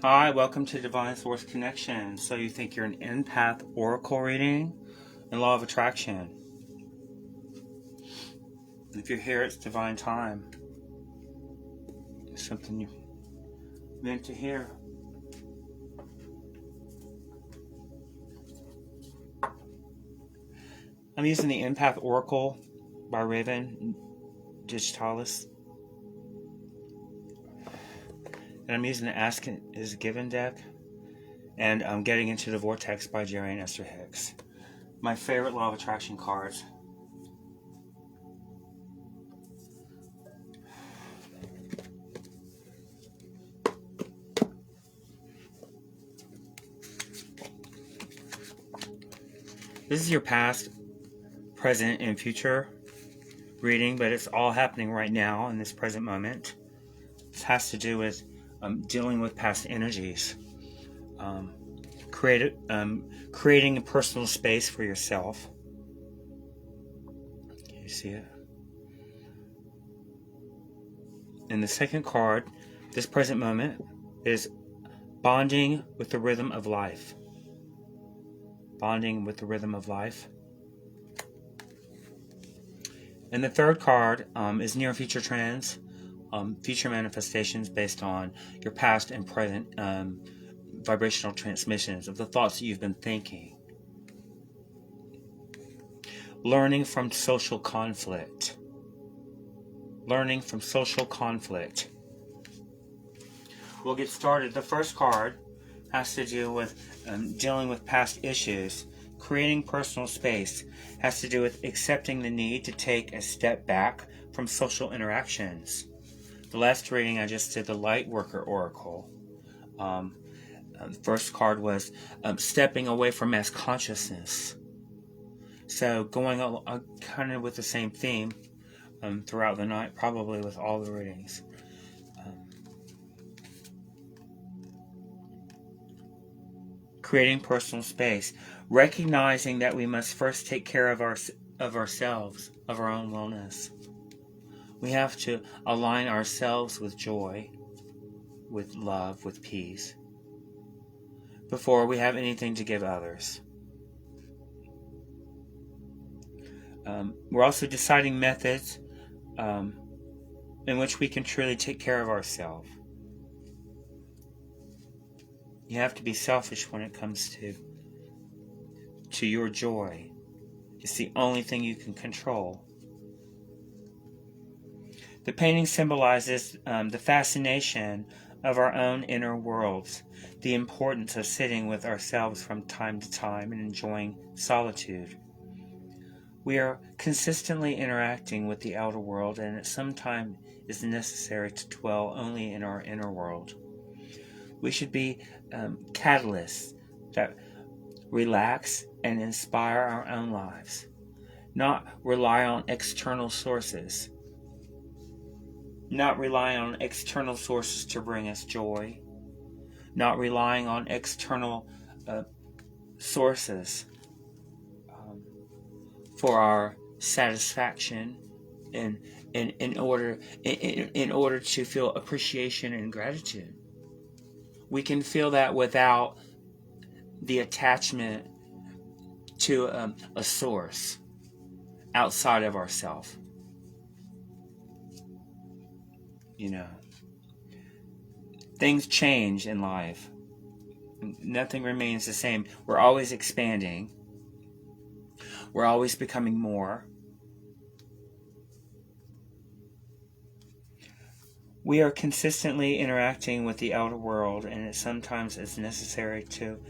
Hi, welcome to Divine Source Connection. So you think you're an empath oracle reading and law of attraction. If you're here, it's divine time. It's something you're meant to hear. I'm using the Empath Oracle by Raven Digitalis. And I'm using the Ask is Given deck. And I'm getting into the Vortex by Jerry and Esther Hicks. My favorite law of attraction cards. This is your past, present, and future reading, but it's all happening right now in this present moment. This has to do with dealing with past energies, creating a personal space for yourself. Can you see it? And the second card, this present moment, is bonding with the rhythm of life. Bonding with the rhythm of life. And the third card is near future trends, future manifestations based on your past and present vibrational transmissions of the thoughts that you've been thinking. Learning from social conflict. Learning from social conflict. We'll get started. The first card has to do with dealing with past issues. Creating personal space has to do with accepting the need to take a step back from social interactions. The last reading I just did, the Light Worker Oracle. The first card was stepping away from mass consciousness. So going kind of with the same theme throughout the night, probably with all the readings. Creating personal space, recognizing that we must first take care of ourselves, of our own wellness. We have to align ourselves with joy, with love, with peace, before we have anything to give others. We're also deciding methods in which we can truly take care of ourselves. You have to be selfish when it comes to your joy. It's the only thing you can control. The painting symbolizes the fascination of our own inner worlds, the importance of sitting with ourselves from time to time and enjoying solitude. We are consistently interacting with the outer world, and it sometimes is necessary to dwell only in our inner world. We should be catalysts that relax and inspire our own lives, not rely on external sources. Not relying on external sources to bring us joy. Not relying on external sources for our satisfaction in order to feel appreciation and gratitude. We can feel that without the attachment to a source outside of ourselves. You know, things change in life. Nothing remains the same. We're always expanding. We're always becoming more. We are consistently interacting with the outer world, and it sometimes is necessary to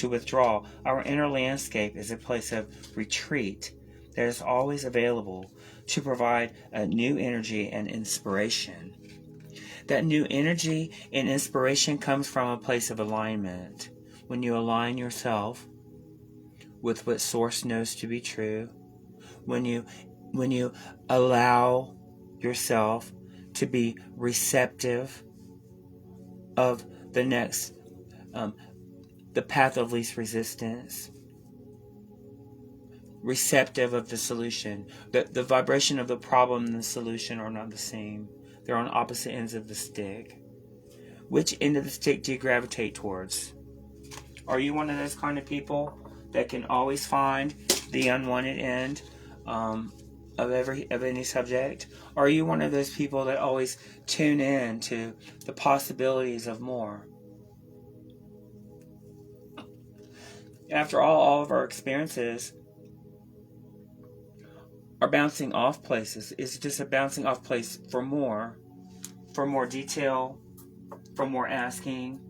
withdraw. Our inner landscape is a place of retreat that is always available to provide a new energy and inspiration. That new energy and inspiration comes from a place of alignment. When you align yourself with what Source knows to be true, when you allow yourself to be receptive of the next, the path of least resistance, receptive of the solution. The vibration of the problem and the solution are not the same. They're on opposite ends of the stick. Which end of the stick do you gravitate towards? Are you one of those kind of people that can always find the unwanted end of any subject? Or are you one of those people that always tune in to the possibilities of more? After all of our experiences are bouncing off places. It's just a bouncing off place for more detail, for more asking.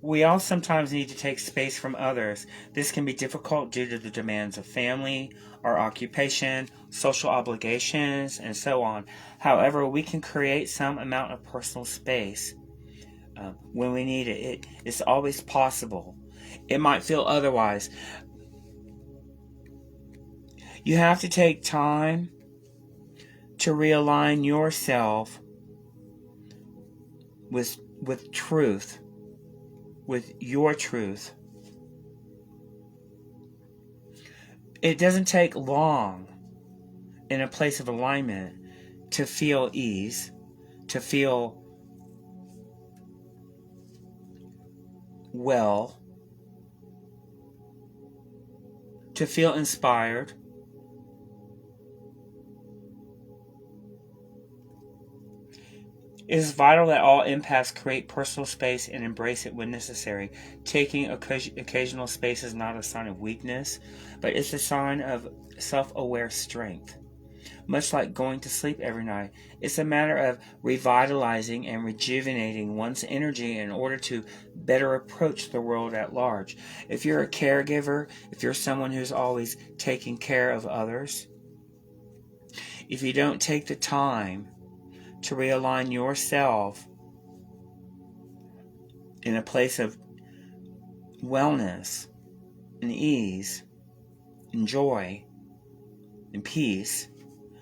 We all sometimes need to take space from others. This can be difficult due to the demands of family, our occupation, social obligations, and so on. However, we can create some amount of personal space when we need it. It's always possible. It might feel otherwise. You have to take time to realign yourself with truth, with your truth. It doesn't take long in a place of alignment to feel ease, to feel well, to feel inspired. It is vital that all empaths create personal space and embrace it when necessary. Taking occasional space is not a sign of weakness, but it's a sign of self-aware strength. Much like going to sleep every night, it's a matter of revitalizing and rejuvenating one's energy in order to better approach the world at large. If you're a caregiver, if you're someone who's always taking care of others, if you don't take the time to realign yourself in a place of wellness and ease and joy and peace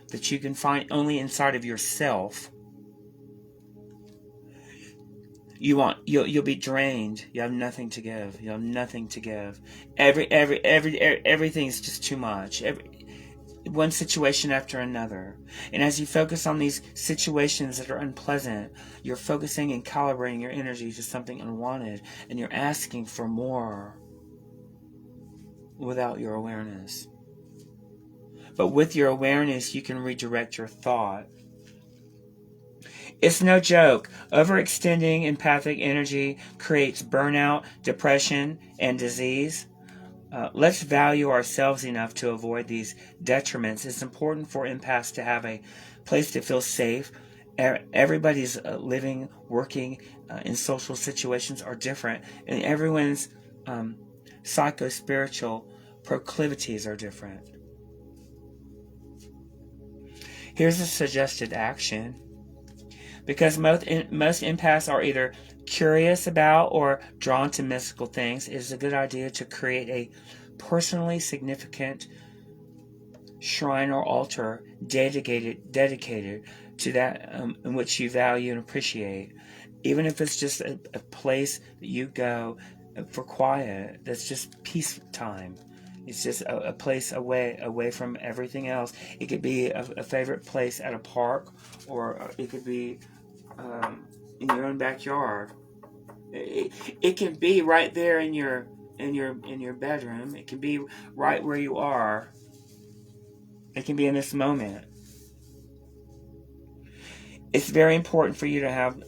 that you can find only inside of yourself, you'll be drained. You have nothing to give. You have nothing to give. Everything's just too much. One situation after another. And as you focus on these situations that are unpleasant, you're focusing and calibrating your energy to something unwanted, and you're asking for more without your awareness. But with your awareness, you can redirect your thought. It's no joke. Overextending empathic energy creates burnout, depression, and disease. Let's value ourselves enough to avoid these detriments. It's important for empaths to have a place to feel safe. Everybody's living, working in social situations are different, and everyone's psycho-spiritual proclivities are different. Here's a suggested action. Because most empaths are either curious about or drawn to mystical things, it is a good idea to create a personally significant shrine or altar dedicated to that in which you value and appreciate. Even if it's just a place that you go for quiet, that's just peace time. It's just a place away from everything else. It could be a favorite place at a park, or it could be in your own backyard. It can be right there in your bedroom. It can be right where you are. It can be in this moment. It's very important for you to have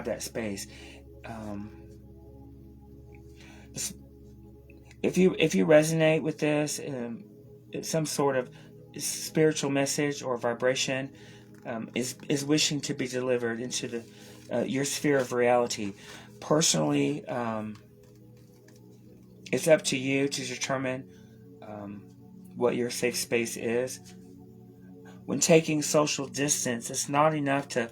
that space. If you resonate with this, some sort of spiritual message or vibration is wishing to be delivered into the your sphere of reality. Personally, it's up to you to determine what your safe space is. When taking social distance, it's not enough to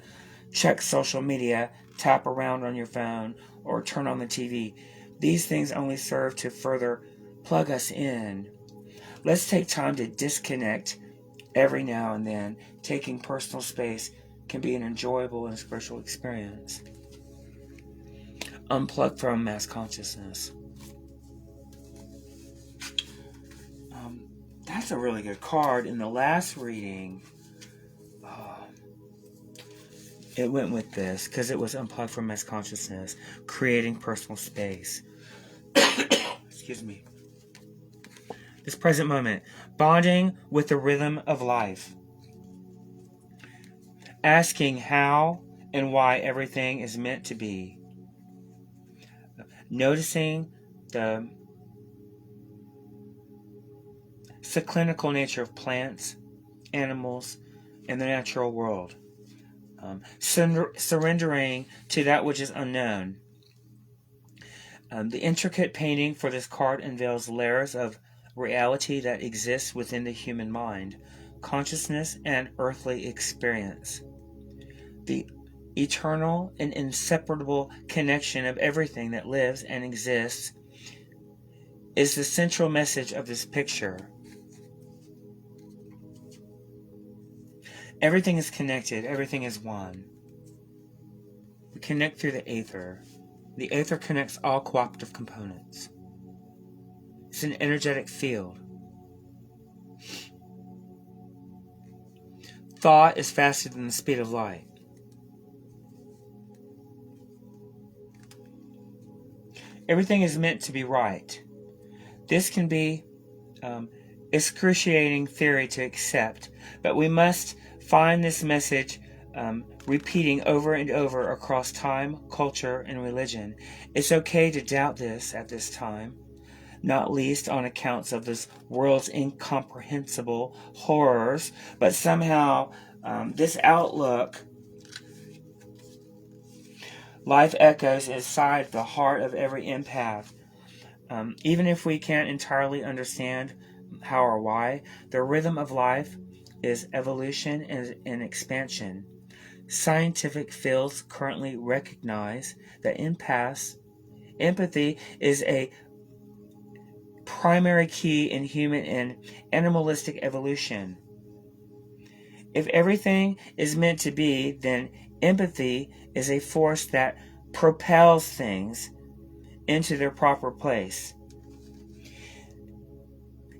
check social media, tap around on your phone, or turn on the TV. These things only serve to further plug us in. Let's take time to disconnect every now and then. Taking personal space can be an enjoyable and spiritual experience. Unplug from mass consciousness. That's a really good card. In the last reading, it went with this because it was unplugged from mass consciousness, creating personal space. Excuse me. This present moment, bonding with the rhythm of life, asking how and why everything is meant to be, noticing the cyclical nature of plants, animals, and the natural world, surrendering to that which is unknown. The intricate painting for this card unveils layers of reality that exists within the human mind, consciousness, and earthly experience. The eternal and inseparable connection of everything that lives and exists is the central message of this picture. Everything is connected. Everything is one. We connect through the aether. The aether connects all cooperative components. It's an energetic field. Thought is faster than the speed of light. Everything is meant to be right. This can be excruciating theory to accept, but we must find this message repeating over and over across time, culture, and religion. It's okay to doubt this at this time, not least on accounts of this world's incomprehensible horrors, but somehow this outlook, life echoes inside the heart of every empath. Even if we can't entirely understand how or why, the rhythm of life is evolution and expansion. Scientific fields currently recognize that empathy is a primary key in human and animalistic evolution. If everything is meant to be, then empathy is a force that propels things into their proper place.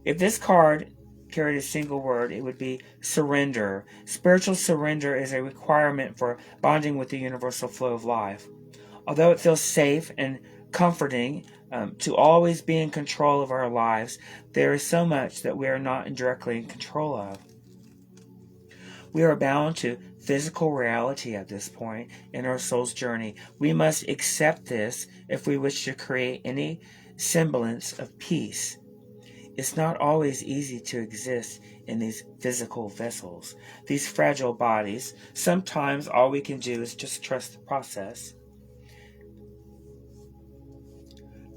If this card carried a single word, it would be surrender. Spiritual surrender is a requirement for bonding with the universal flow of life. Although it feels safe and comforting to always be in control of our lives, there is so much that we are not directly in control of. We are bound to physical reality at this point in our soul's journey. We must accept this if we wish to create any semblance of peace. It's not always easy to exist in these physical vessels, these fragile bodies. Sometimes all we can do is just trust the process.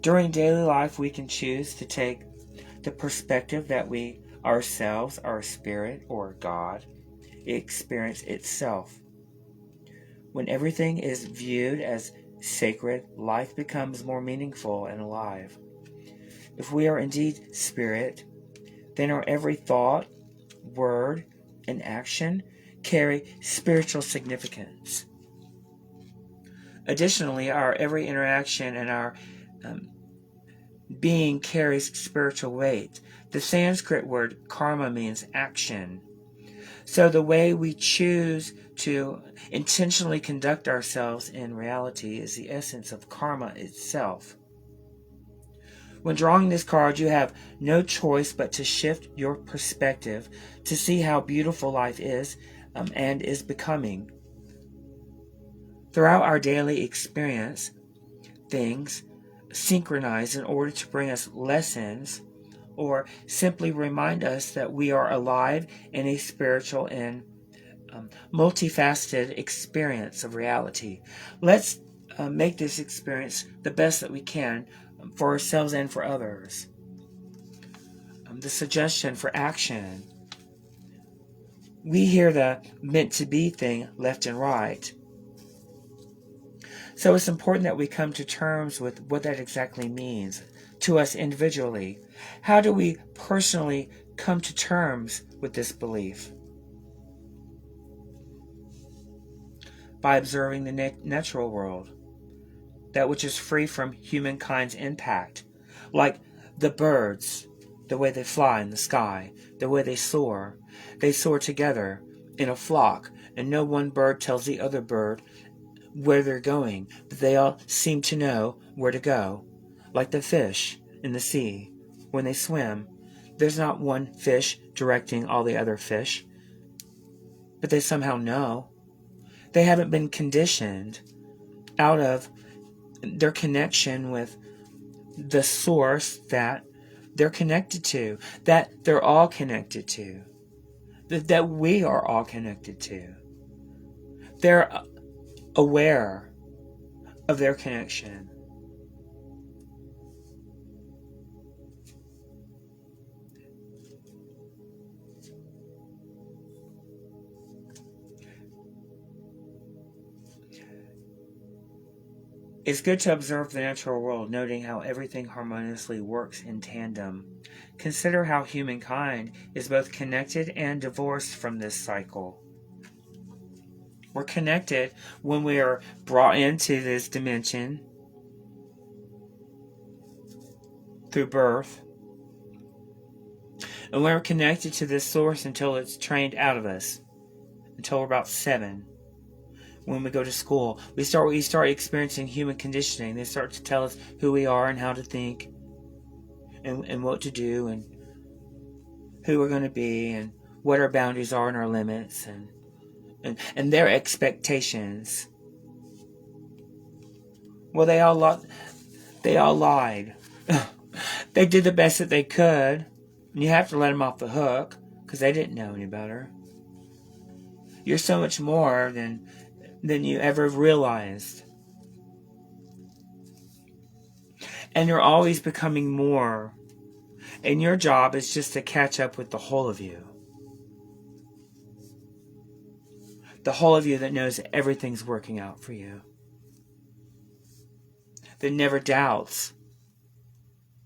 During daily life, we can choose to take the perspective that we ourselves, our spirit, or God, experience itself. When everything is viewed as sacred, life becomes more meaningful and alive. If we are indeed spirit, then our every thought, word, and action carry spiritual significance. Additionally, our every interaction and our being carries spiritual weight. The Sanskrit word karma means action. So the way we choose to intentionally conduct ourselves in reality is the essence of karma itself. When drawing this card, you have no choice but to shift your perspective to see how beautiful life is and is becoming. Throughout our daily experience, things synchronize in order to bring us lessons or simply remind us that we are alive in a spiritual and multifaceted experience of reality. Let's make this experience the best that we can for ourselves and for others. The suggestion for action. We hear the meant to be thing left and right. So it's important that we come to terms with what that exactly means to us individually. How do we personally come to terms with this belief? By observing the natural world, that which is free from humankind's impact, like the birds the way they fly in the sky, the way they soar. They soar together in a flock, and no one bird tells the other bird where they're going, but they all seem to know where to go. Like the fish in the sea, when they swim, there's not one fish directing all the other fish, but they somehow know. They haven't been conditioned out of their connection with the source that they're connected to, that they're all connected to, that we are all connected to. They're aware of their connection. It's good to observe the natural world, noting how everything harmoniously works in tandem. Consider how humankind is both connected and divorced from this cycle. We're connected when we are brought into this dimension through birth. And we're connected to this source until it's trained out of us, until we're about 7. When we go to school, we start experiencing human conditioning. They start to tell us who we are and how to think, and what to do, and who we're going to be, and what our boundaries are and our limits, and their expectations. Well, they all lied. They did the best that they could, and you have to let them off the hook because they didn't know any better. You're so much more than you ever realized. And you're always becoming more. And your job is just to catch up with the whole of you. The whole of you that knows that everything's working out for you. That never doubts.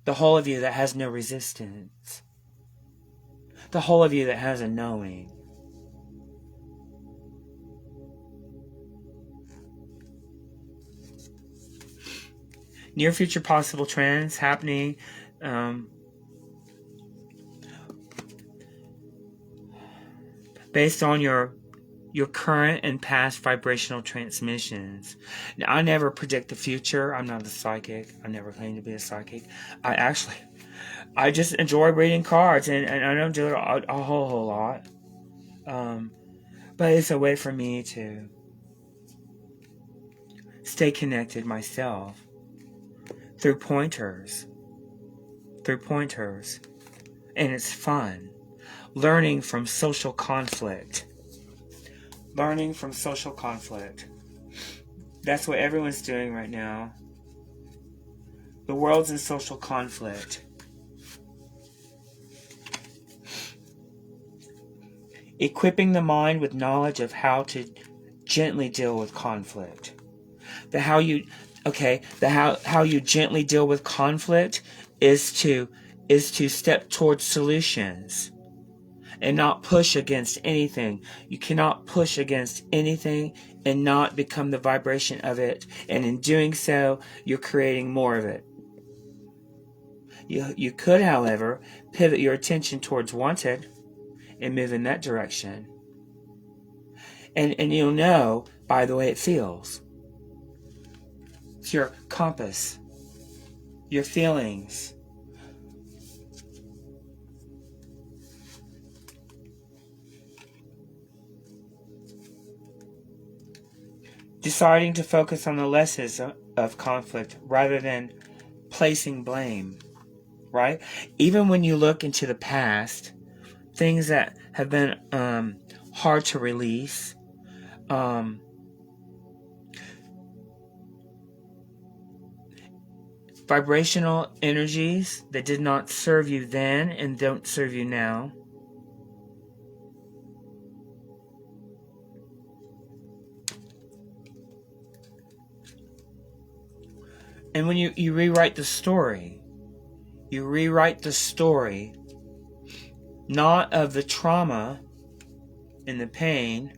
The whole of you that has no resistance. The whole of you that has a knowing. Near future possible trends happening. Based on your current and past vibrational transmissions. Now, I never predict the future. I'm not a psychic. I never claim to be a psychic. I just enjoy reading cards, and I don't do it a whole lot. But it's a way for me to stay connected myself through pointers. And it's fun. Learning from social conflict. That's what everyone's doing right now. The world's in social conflict. Equipping the mind with knowledge of how to gently deal with conflict. How you gently deal with conflict is to step towards solutions and not push against anything. You cannot push against anything and not become the vibration of it. And in doing so, you're creating more of it. You could, however, pivot your attention towards wanted and move in that direction. And you'll know by the way it feels. It's your compass, your feelings. Deciding to focus on the lessons of conflict rather than placing blame, right? Even when you look into the past, things that have been hard to release, vibrational energies that did not serve you then and don't serve you now. And when you rewrite the story, not of the trauma and the pain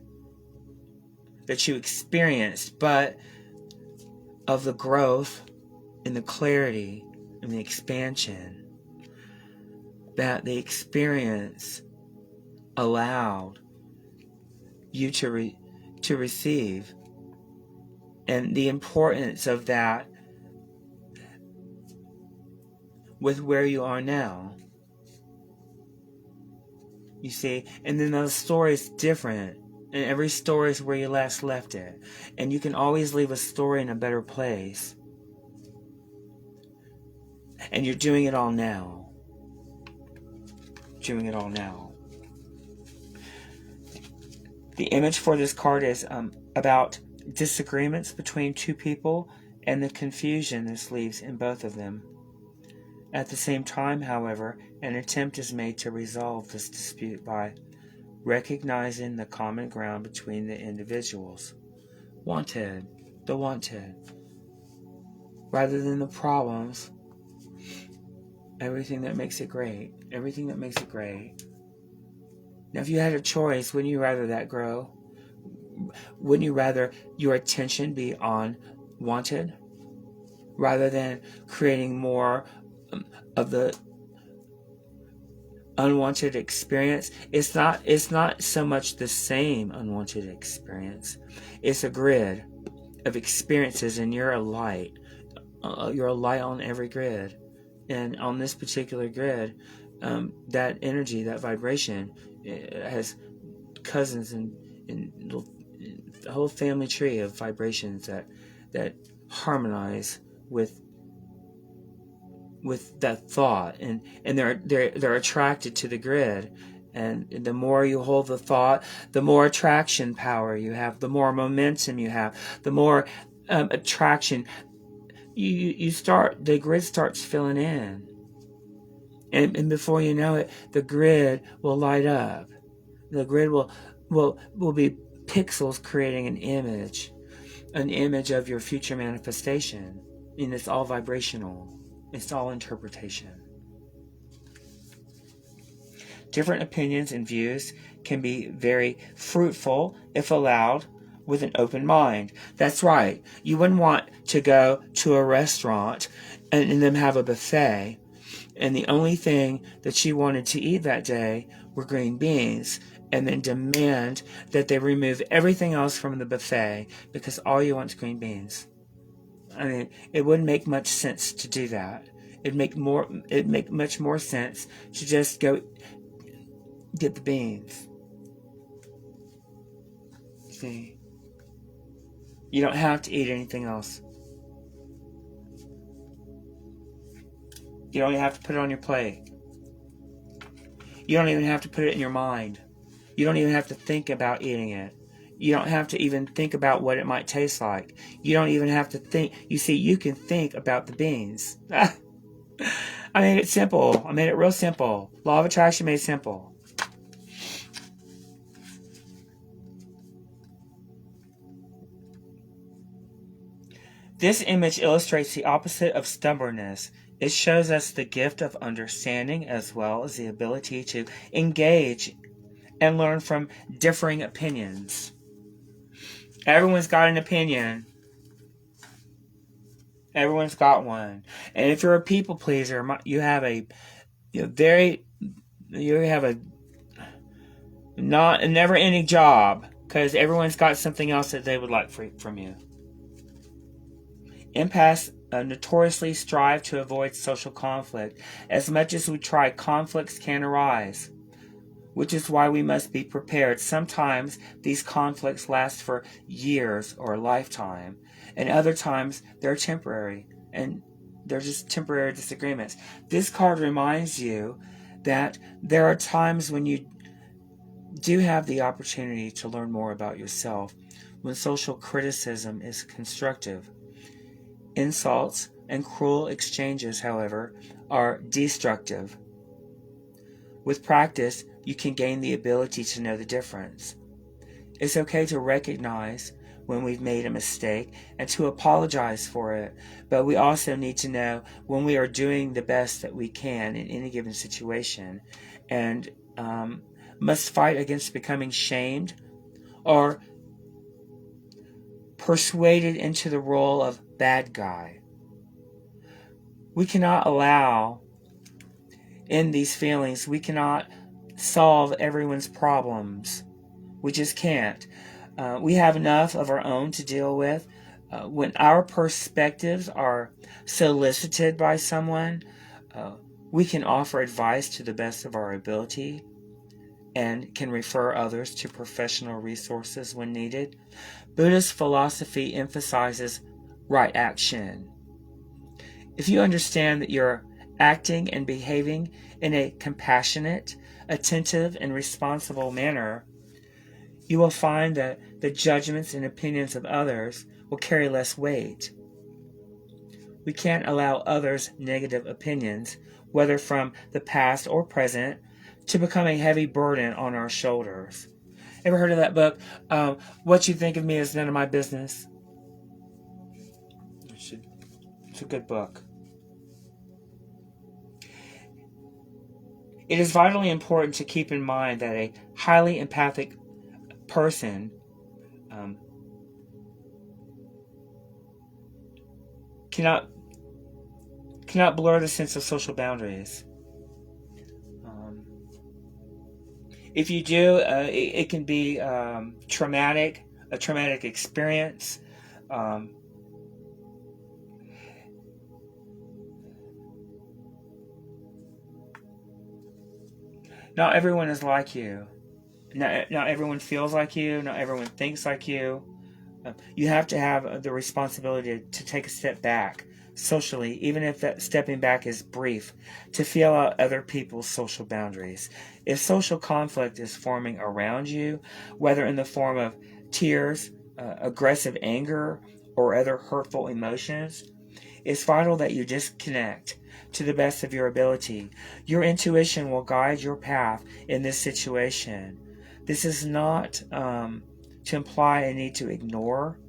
that you experienced, but of the growth and the clarity and the expansion that the experience allowed you to receive, and the importance of that with where you are now. You see, and then the story is different, and every story is where you last left it, and you can always leave a story in a better place, and you're doing it all now. Doing it all now. The image for this card is about disagreements between two people and the confusion this leaves in both of them. At the same time, however, an attempt is made to resolve this dispute by recognizing the common ground between the individuals. The wanted. Rather than the problems, everything that makes it great. Everything that makes it great. Now, if you had a choice, wouldn't you rather that grow? Wouldn't you rather your attention be on wanted rather than creating more of the unwanted experience? It's not so much the same unwanted experience. It's a grid of experiences, and you're a light. You're a light on every grid, and on this particular grid, that energy, that vibration, has cousins and a whole family tree of vibrations that harmonize with that thought, and they're attracted to the grid. And the more you hold the thought, the more attraction power you have, the more momentum you have, the more attraction the grid starts filling in, and before you know it, the grid will light up. The grid will be pixels creating an image of your future manifestation, and it's all vibrational. It's all interpretation. Different opinions and views can be very fruitful if allowed with an open mind. That's right. You wouldn't want to go to a restaurant and them have a buffet, and the only thing that you wanted to eat that day were green beans, and then demand that they remove everything else from the buffet because all you want is green beans. I mean, it wouldn't make much sense to do that. It'd make much more sense to just go get the beans. See? You don't have to eat anything else. You don't even have to put it on your plate. You don't even have to put it in your mind. You don't even have to think about eating it. You don't have to even think about what it might taste like. You don't even have to think. You see, you can think about the beans. I made it simple. I made it real simple. Law of attraction made it simple. This image illustrates the opposite of stubbornness. It shows us the gift of understanding as well as the ability to engage and learn from differing opinions. Everyone's got an opinion. Everyone's got one. And if you're a people pleaser, you have a not a never-ending job, because everyone's got something else that they would like from you. Empaths notoriously strive to avoid social conflict. As much as we try, conflicts can arise, which is why we must be prepared. Sometimes these conflicts last for years or a lifetime, and other times they're temporary, and they're just temporary disagreements. This card reminds you that there are times when you do have the opportunity to learn more about yourself, when social criticism is constructive. Insults and cruel exchanges, however, are destructive. With practice, you can gain the ability to know the difference. It's okay to recognize when we've made a mistake and to apologize for it, but we also need to know when we are doing the best that we can in any given situation, and must fight against becoming shamed or persuaded into the role of bad guy. We cannot allow in these feelings. We cannot solve everyone's problems. We just can't. We have enough of our own to deal with. When our perspectives are solicited by someone, we can offer advice to the best of our ability and can refer others to professional resources when needed. Buddhist philosophy emphasizes right action. If you understand that you're acting and behaving in a compassionate, attentive, and responsible manner, you will find that the judgments and opinions of others will carry less weight. We can't allow others' negative opinions, whether from the past or present, to become a heavy burden on our shoulders. Ever heard of that book? What you think of me is none of my business. It's a good book. It is vitally important to keep in mind that a highly empathic person cannot blur the sense of social boundaries. If you do, it can be a traumatic experience. Not everyone is like you. Not everyone feels like you. Not everyone thinks like you. You have to have the responsibility to take a step back socially, even if that stepping back is brief, to feel out other people's social boundaries. If social conflict is forming around you, whether in the form of tears, aggressive anger, or other hurtful emotions, it's vital that you disconnect to the best of your ability. Your intuition will guide your path in this situation. This is not to imply a need to ignore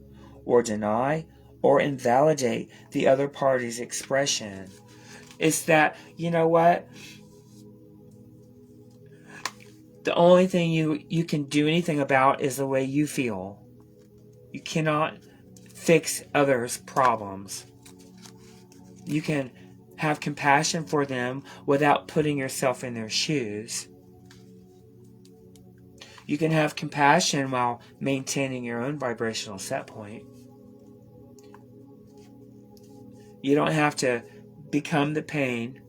or deny or invalidate the other party's expression. It's that, you know what? The only thing you can do anything about is the way you feel. You cannot fix others' problems. You can have compassion for them without putting yourself in their shoes. You can have compassion while maintaining your own vibrational set point. You don't have to become the pain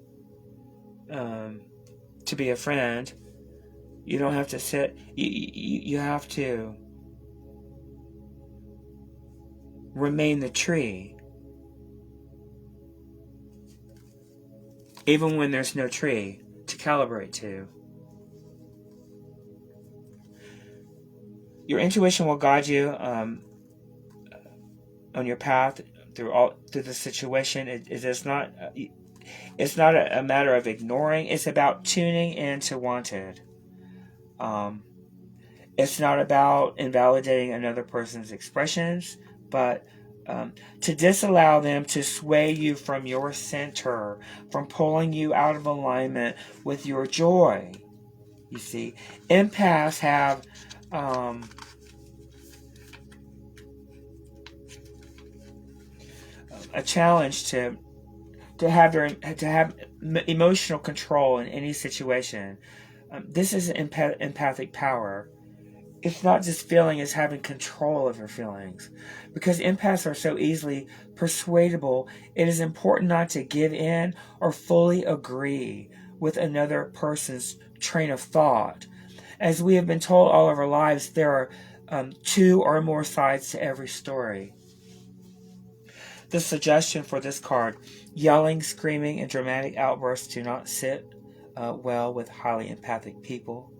to be a friend. You don't have to sit. You have to remain the tree, even when there's no tree to calibrate to. Your intuition will guide you on your path through the situation. It's not a matter of ignoring. It's about tuning into wanted. It's not about invalidating another person's expressions, but to disallow them to sway you from your center, from pulling you out of alignment with your joy. You see, empaths have a challenge to have emotional control in any situation. This is empathic power. It's not just feeling, it's having control of your feelings. Because empaths are so easily persuadable, it is important not to give in or fully agree with another person's train of thought. As we have been told all of our lives, there are two or more sides to every story. The suggestion for this card: yelling, screaming, and dramatic outbursts do not sit well with highly empathic people,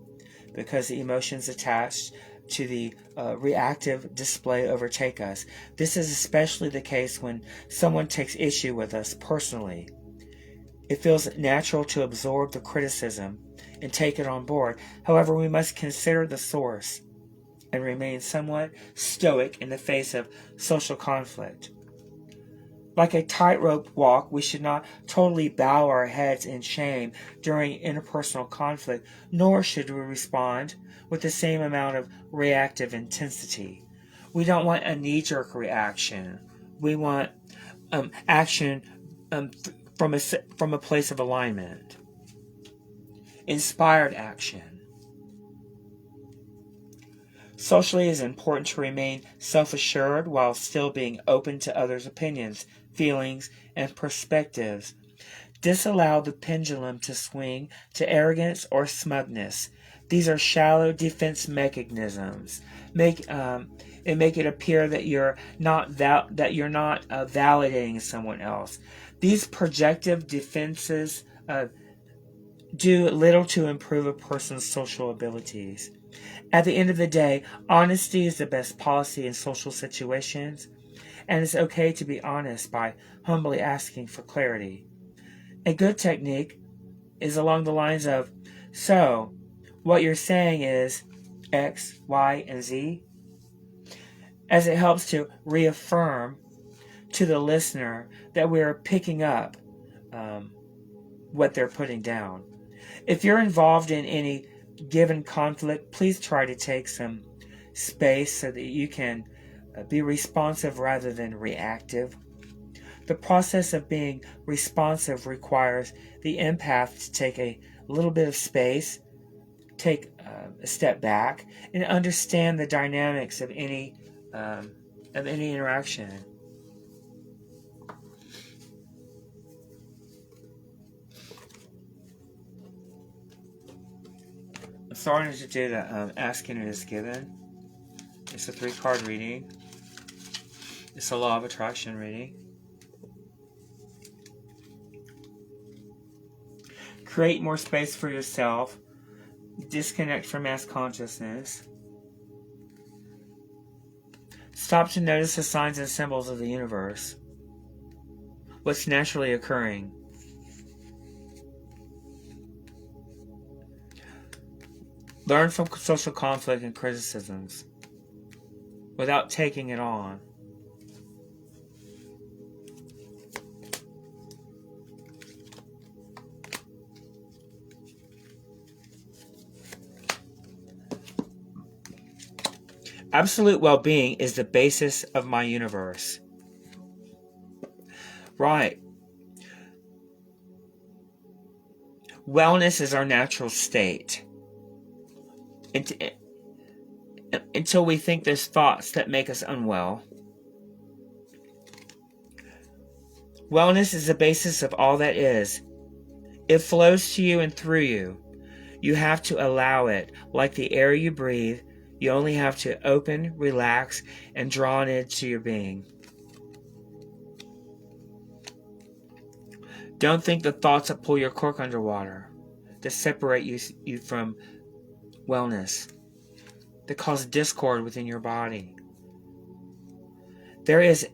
because the emotions attached to the reactive display overtake us. This is especially the case when someone takes issue with us personally. It feels natural to absorb the criticism and take it on board. However, we must consider the source and remain somewhat stoic in the face of social conflict. Like a tightrope walk, we should not totally bow our heads in shame during interpersonal conflict, nor should we respond with the same amount of reactive intensity. We don't want a knee-jerk reaction. We want action from a place of alignment. inspired action. Socially, it is important to remain self-assured while still being open to others' opinions, feelings, and perspectives. Disallow the pendulum to swing to arrogance or smugness. These are shallow defense mechanisms. Make it appear that you're not validating someone else. These projective defenses do little to improve a person's social abilities. At the end of the day, honesty is the best policy in social situations, and it's okay to be honest by humbly asking for clarity. A good technique is along the lines of, so, what you're saying is X, Y, and Z, as it helps to reaffirm to the listener that we're picking up what they're putting down. If you're involved in any given conflict, please try to take some space so that you can be responsive rather than reactive. The process of being responsive requires the empath to take a little bit of space, take a step back, and understand the dynamics of any interaction. I'm starting to do the asking it is given. It's a 3-card reading. It's a law of attraction reading. Create more space for yourself. Disconnect from mass consciousness. Stop to notice the signs and symbols of the universe. What's naturally occurring. Learn from social conflict and criticisms without taking it on. Absolute well-being is the basis of my universe. Right. Wellness is our natural state. Until we think there's thoughts that make us unwell. Wellness is the basis of all that is. It flows to you and through you. You have to allow it, like the air you breathe. You only have to open, relax, and draw it into your being. Don't think the thoughts that pull your cork underwater, that separate you from wellness, that cause discord within your body. There is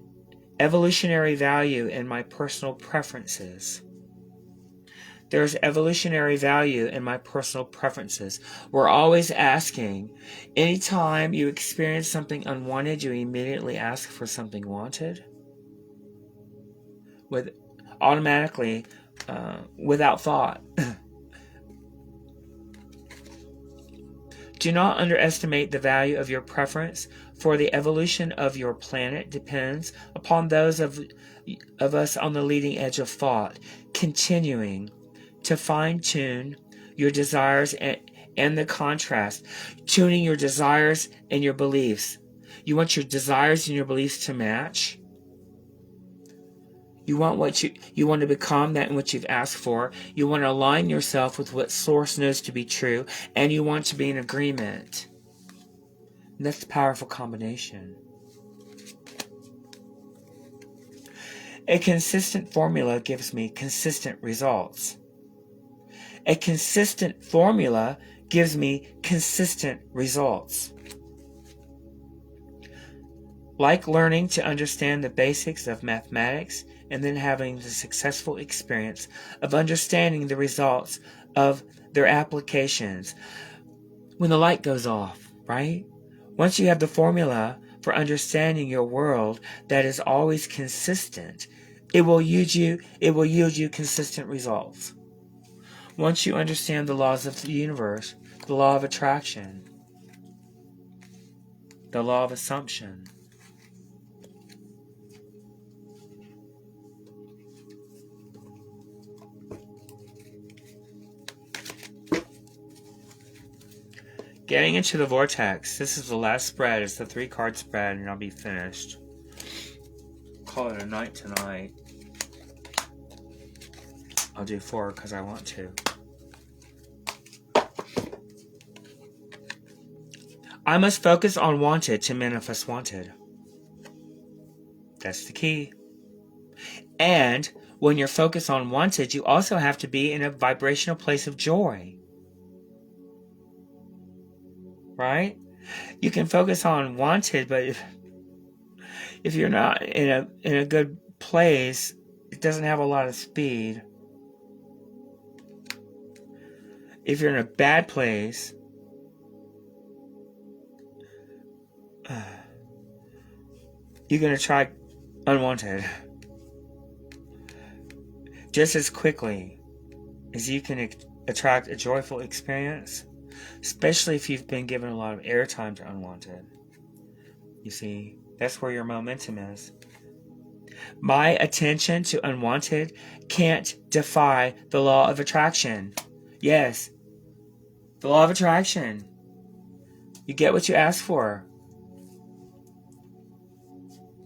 evolutionary value in my personal preferences. There's evolutionary value in my personal preferences. We're always asking. Anytime you experience something unwanted, you immediately ask for something wanted. Automatically, without thought. Do not underestimate the value of your preference, for the evolution of your planet depends upon those of us on the leading edge of thought, continuing to fine-tune your desires and the contrast, tuning your desires and your beliefs. You want your desires and your beliefs to match. You want to become that in what you've asked for. You want to align yourself with what Source knows to be true, and you want to be in agreement. And that's a powerful combination. A consistent formula gives me consistent results. A consistent formula gives me consistent results. Like learning to understand the basics of mathematics and then having the successful experience of understanding the results of their applications when the light goes off, right? Once you have the formula for understanding your world that is always consistent, it will yield you consistent results. Once you understand the laws of the universe, the law of attraction, the law of assumption, Getting into the vortex. This is the last spread. It's the 3-card spread, and I'll be finished. Call it a night tonight. I'll do 4 because I want to. I must focus on wanted to manifest wanted. That's the key. And when you're focused on wanted, you also have to be in a vibrational place of joy. Right? You can focus on wanted, but if you're not in a good place, it doesn't have a lot of speed. If you're in a bad place, you're going to try unwanted. Just as quickly as you can attract a joyful experience, especially if you've been given a lot of airtime to unwanted. You see, that's where your momentum is. My attention to unwanted can't defy the law of attraction. Yes, the law of attraction. You get what you ask for.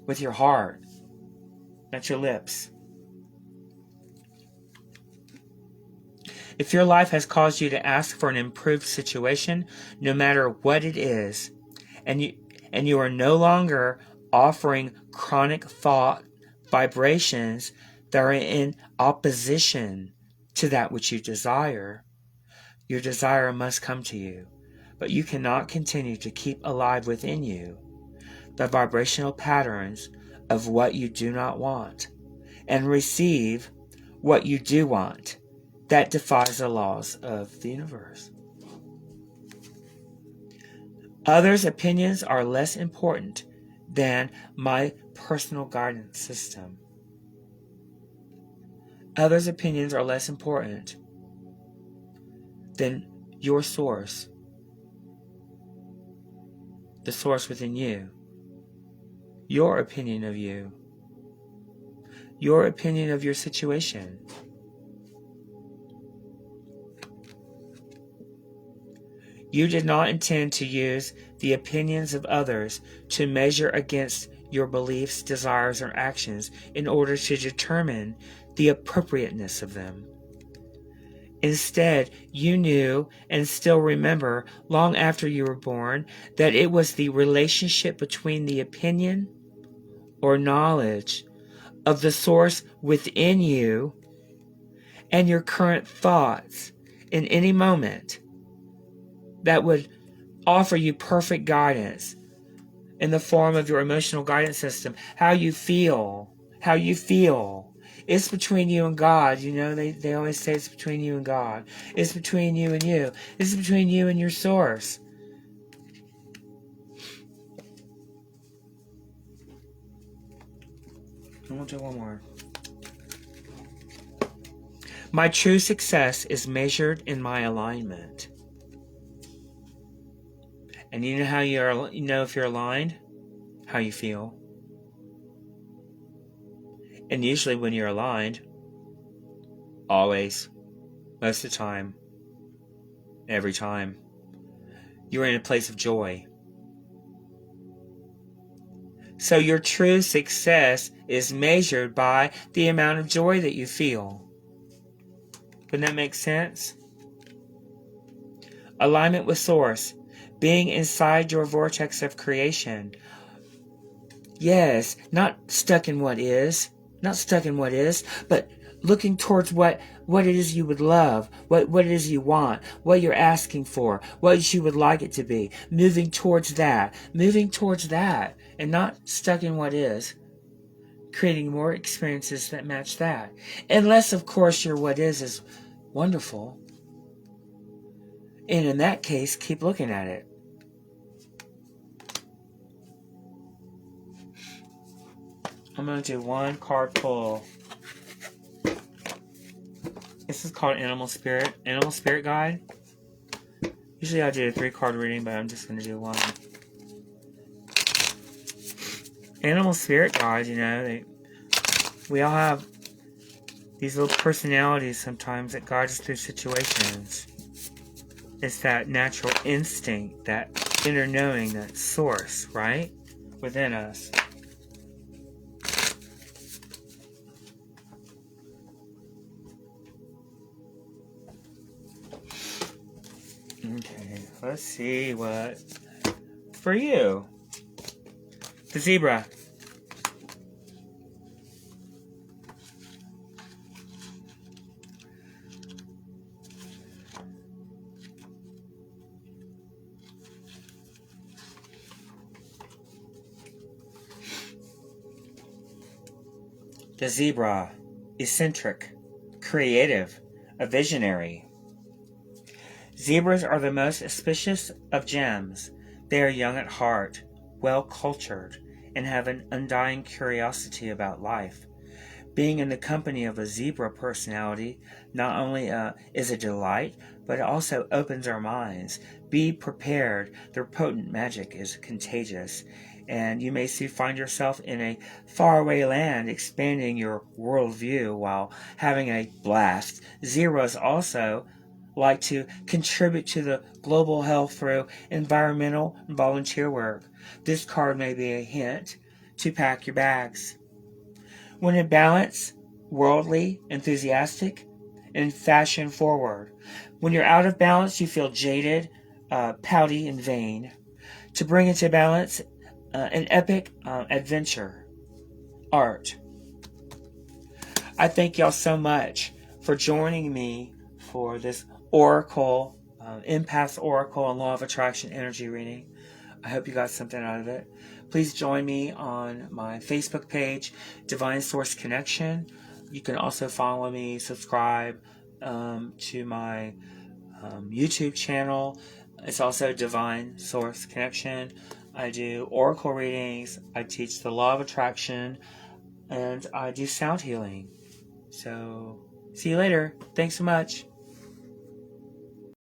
With your heart, not your lips. If your life has caused you to ask for an improved situation, no matter what it is, and you are no longer offering chronic thought vibrations that are in opposition to that which you desire, your desire must come to you. But you cannot continue to keep alive within you the vibrational patterns of what you do not want and receive what you do want. That defies the laws of the universe. Others' opinions are less important than my personal guidance system. Others' opinions are less important than your source, the source within you, your opinion of you, your opinion of your situation. You did not intend to use the opinions of others to measure against your beliefs, desires, or actions in order to determine the appropriateness of them. Instead, you knew and still remember, long after you were born, that it was the relationship between the opinion or knowledge of the source within you and your current thoughts in any moment that would offer you perfect guidance in the form of your emotional guidance system. How you feel. It's between you and God. You know, they always say it's between you and God. It's between you and you. It's between you and your source. And we'll do one more. My true success is measured in my alignment. And you know how you know if you're aligned? How you feel. And usually when you're aligned, always, most of the time, every time, you're in a place of joy. So your true success is measured by the amount of joy that you feel. Doesn't that make sense? Alignment with Source. Being inside your vortex of creation. Yes, not stuck in what is, but looking towards what it is you would love, what it is you want, what you're asking for, what you would like it to be. Moving towards that, and not stuck in what is. Creating more experiences that match that. Unless, of course, your what is wonderful. And in that case, keep looking at it. I'm going to do one card pull. This is called Animal Spirit Guide. Usually I do a 3-card reading, but I'm just going to do one. Animal Spirit Guide, you know, we all have these little personalities sometimes that guide us through situations. It's that natural instinct, that inner knowing, that source, right? Within us. Okay, let's see what for you. The zebra. The zebra. Eccentric, creative, a visionary. Zebras are the most auspicious of gems. They are young at heart, well cultured, and have an undying curiosity about life. Being in the company of a zebra personality not only is a delight, but it also opens our minds. Be prepared. Their potent magic is contagious, and you may find yourself in a faraway land, expanding your worldview while having a blast. Zebras also like to contribute to the global health through environmental and volunteer work. This card may be a hint to pack your bags. When in balance, worldly, enthusiastic, and fashion forward. When you're out of balance, you feel jaded, pouty, and vain. To bring into balance, an epic adventure, art. I thank y'all so much for joining me for this Oracle, Empaths Oracle and Law of Attraction energy reading. I hope you got something out of it. Please join me on my Facebook page, Divine Source Connection. You can also follow me, subscribe to my YouTube channel. It's also Divine Source Connection. I do oracle readings, I teach the Law of Attraction, and I do sound healing. So, see you later. Thanks so much.